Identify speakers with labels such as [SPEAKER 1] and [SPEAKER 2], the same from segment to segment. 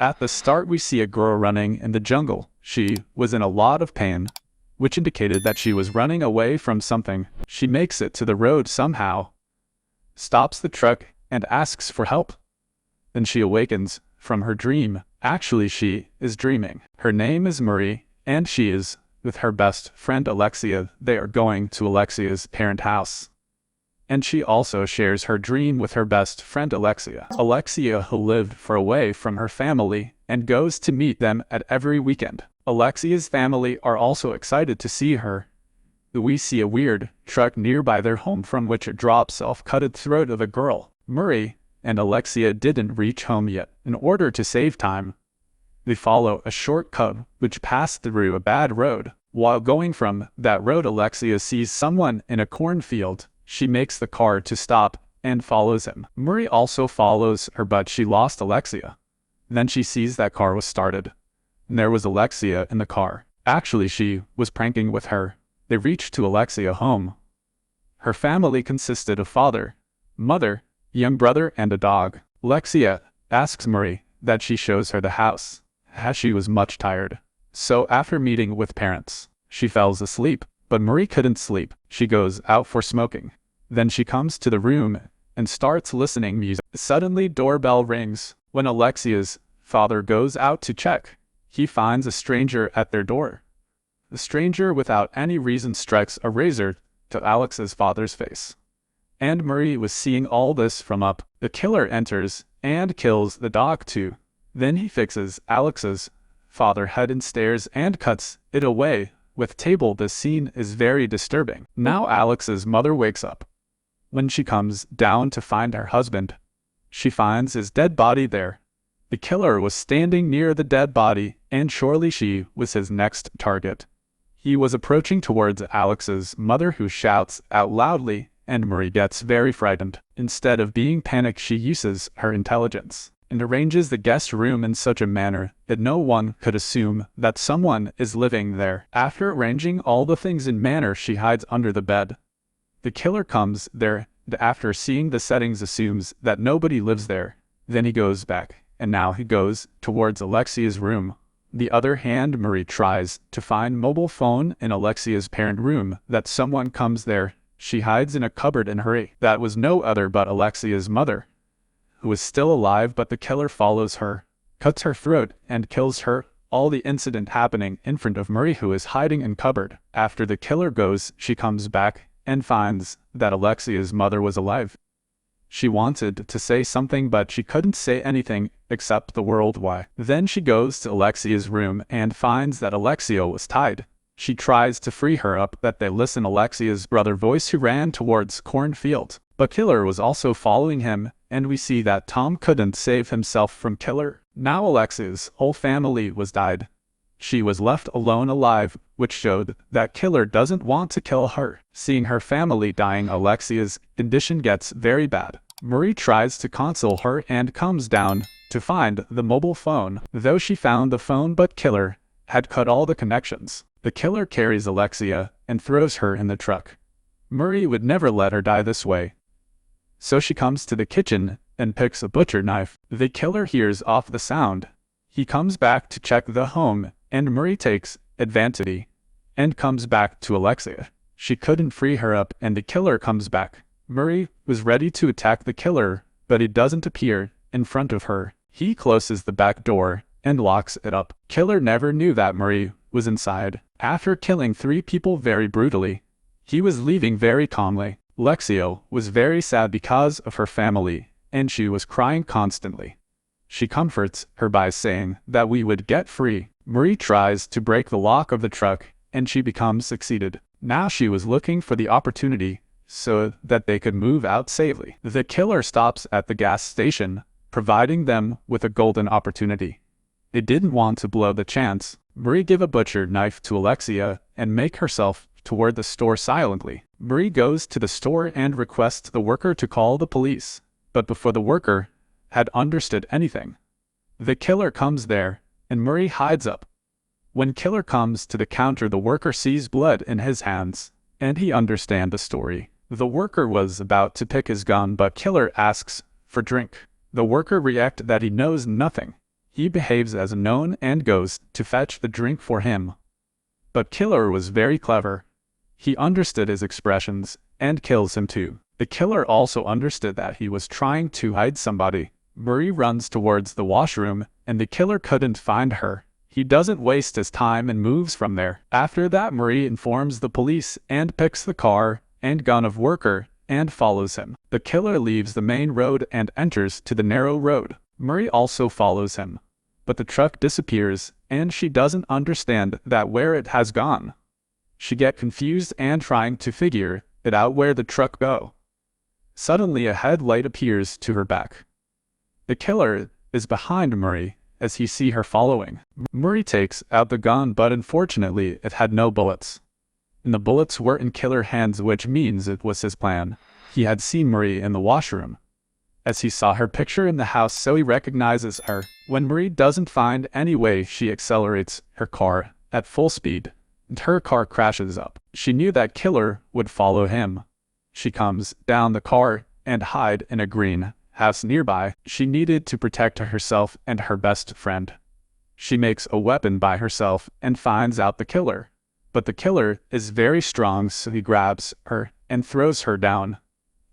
[SPEAKER 1] At the start, we see a girl running in the jungle. She was in a lot of pain, which indicated that she was running away from something. She makes it to the road somehow, stops the truck, and asks for help. Then she awakens from her dream. Actually, she is dreaming. Her name is Marie, and she is with her best friend Alexia. They are going to Alexia's parent house. And she also shares her dream with her best friend Alexia. Alexia, who lived far away from her family, and goes to meet them at every weekend. Alexia's family are also excited to see her. We see a weird truck nearby their home from which it drops off-cutted throat of a girl. Marie and Alexia didn't reach home yet. In order to save time, they follow a shortcut which passed through a bad road. While going from that road, Alexia sees someone in a cornfield. She makes the car to stop and follows him. Marie also follows her, but she lost Alexia. Then she sees that car was started, and there was Alexia in the car. Actually, she was pranking with her. They reached to Alexia's home. Her family consisted of father, mother, young brother, and a dog. Alexia asks Marie that she shows her the house, as she was much tired. So after meeting with parents, she falls asleep, but Marie couldn't sleep. She goes out for smoking. Then she comes to the room and starts listening music. Suddenly, doorbell rings. When Alexia's father goes out to check, he finds a stranger at their door. The stranger, without any reason, strikes a razor to Alex's father's face. And Marie was seeing all this from up. The killer enters and kills the dog too. Then he fixes Alex's father's head in stairs and cuts it away with table. This scene is very disturbing. Now Alex's mother wakes up. When she comes down to find her husband, she finds his dead body there. The killer was standing near the dead body, and surely she was his next target. He was approaching towards Alex's mother, who shouts out loudly, and Marie gets very frightened. Instead of being panicked, she uses her intelligence and arranges the guest room in such a manner that no one could assume that someone is living there. After arranging all the things in manner, she hides under the bed. The killer comes there, and after seeing the settings assumes that nobody lives there. Then he goes back, and now he goes towards Alexia's room. The other hand, Marie tries to find mobile phone in Alexia's parent room, that someone comes there. She hides in a cupboard in a hurry. That was no other but Alexia's mother, who is still alive, but the killer follows her, cuts her throat, and kills her. All the incident happening in front of Marie, who is hiding in cupboard. After the killer goes, she comes back and finds that Alexia's mother was alive. She wanted to say something, but she couldn't say anything except the word why. Then she goes to Alexia's room and finds that Alexia was tied. She tries to free her up, but they listen Alexia's brother voice, who ran towards cornfield. But killer was also following him, and we see that Tom couldn't save himself from killer. Now Alexia's whole family was died. She was left alone alive, which showed that killer doesn't want to kill her. Seeing her family dying, Alexia's condition gets very bad. Marie tries to console her and comes down to find the mobile phone. Though she found the phone, but killer had cut all the connections. The killer carries Alexia and throws her in the truck. Marie would never let her die this way. So she comes to the kitchen and picks a butcher knife. The killer hears off the sound. He comes back to check the home, and Marie takes advantage and comes back to Alexia. She couldn't free her up, and the killer comes back. Marie was ready to attack the killer, but he doesn't appear in front of her. He closes the back door and locks it up. Killer never knew that Marie was inside. After killing 3 people very brutally, he was leaving very calmly. Alexia was very sad because of her family, and she was crying constantly. She comforts her by saying that we would get free. Marie tries to break the lock of the truck, and she becomes succeeded. Now she was looking for the opportunity so that they could move out safely. The killer stops at the gas station, providing them with a golden opportunity. They didn't want to blow the chance. Marie gave a butcher knife to Alexia and make herself toward the store silently. Marie goes to the store and requests the worker to call the police. But before the worker had understood anything, the killer comes there, and Marie hides up. When killer comes to the counter, the worker sees blood in his hands, and he understands the story. The worker was about to pick his gun, but killer asks for drink. The worker reacts that he knows nothing. He behaves as a known and goes to fetch the drink for him. But killer was very clever. He understood his expressions and kills him too. The killer also understood that he was trying to hide somebody. Marie runs towards the washroom and the killer couldn't find her. He doesn't waste his time and moves from there. After that, Marie informs the police and picks the car and gun of worker and follows him. The killer leaves the main road and enters to the narrow road. Marie also follows him, but the truck disappears and she doesn't understand that where it has gone. She gets confused and trying to figure it out where the truck go. Suddenly a headlight appears to her back. The killer is behind Marie as he sees her following. Marie takes out the gun, but unfortunately it had no bullets. And the bullets were in killer's hands, which means it was his plan. He had seen Marie in the washroom, as he saw her picture in the house, so he recognizes her. When Marie doesn't find any way, she accelerates her car at full speed, and her car crashes up. She knew that killer would follow him. She comes down the car and hide in a green house nearby. She needed to protect herself and her best friend. She makes a weapon by herself and finds out the killer. But the killer is very strong, so he grabs her and throws her down.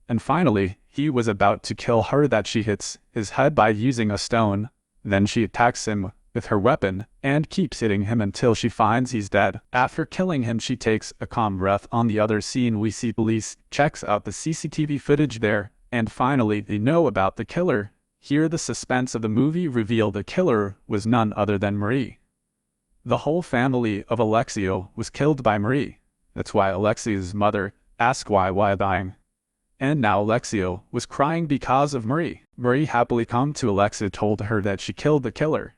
[SPEAKER 1] And finally, he was about to kill her that she hits his head by using a stone. Then she attacks him with her weapon and keeps hitting him until she finds he's dead. After killing him, she takes a calm breath. On the other scene, we see police checks out the CCTV footage there, and finally they know about the killer. Here the suspense of the movie revealed the killer was none other than Marie. The whole family of Alexio was killed by Marie. That's why Alexio's mother asked why dying. And now Alexio was crying because of Marie. Marie happily come to Alexia, told her that she killed the killer.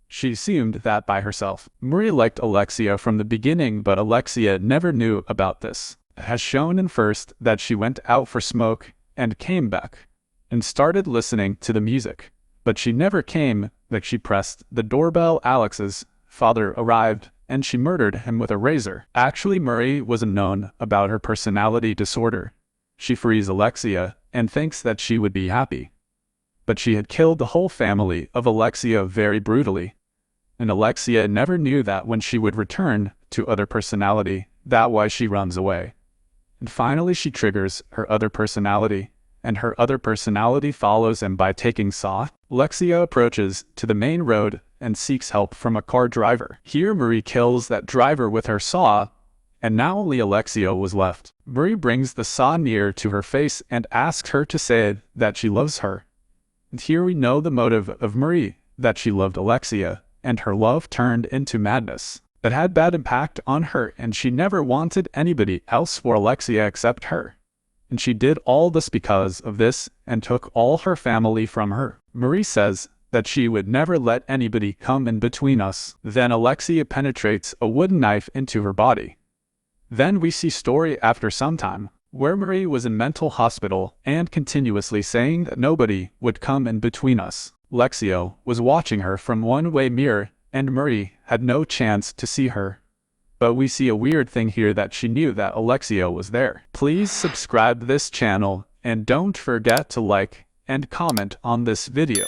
[SPEAKER 1] She assumed that by herself. Marie liked Alexia from the beginning, but Alexia never knew about this. It has shown in first that she went out for smoke and came back and started listening to the music. But she never came back. She pressed the doorbell. Alex's father arrived and she murdered him with a razor. Actually, Marie wasn't known about her personality disorder. She frees Alexia and thinks that she would be happy. But she had killed the whole family of Alexia very brutally. And Alexia never knew that when she would return to other personality, that's why she runs away. And finally she triggers her other personality, and her other personality follows him by taking saw. Alexia approaches to the main road and seeks help from a car driver. Here Marie kills that driver with her saw, and now only Alexia was left. Marie brings the saw near to her face and asks her to say that she loves her. And here we know the motive of Marie, that she loved Alexia, and her love turned into madness. That had bad impact on her, and she never wanted anybody else for Alexia except her. And she did all this because of this, and took all her family from her. Marie says that she would never let anybody come in between us. Then Alexia penetrates a wooden knife into her body. Then we see story after some time, where Marie was in mental hospital and continuously saying that nobody would come in between us. Alexio was watching her from one-way mirror, and Marie had no chance to see her. But we see a weird thing here, that she knew that Alexio was there. Please subscribe to this channel and don't forget to like and comment on this video.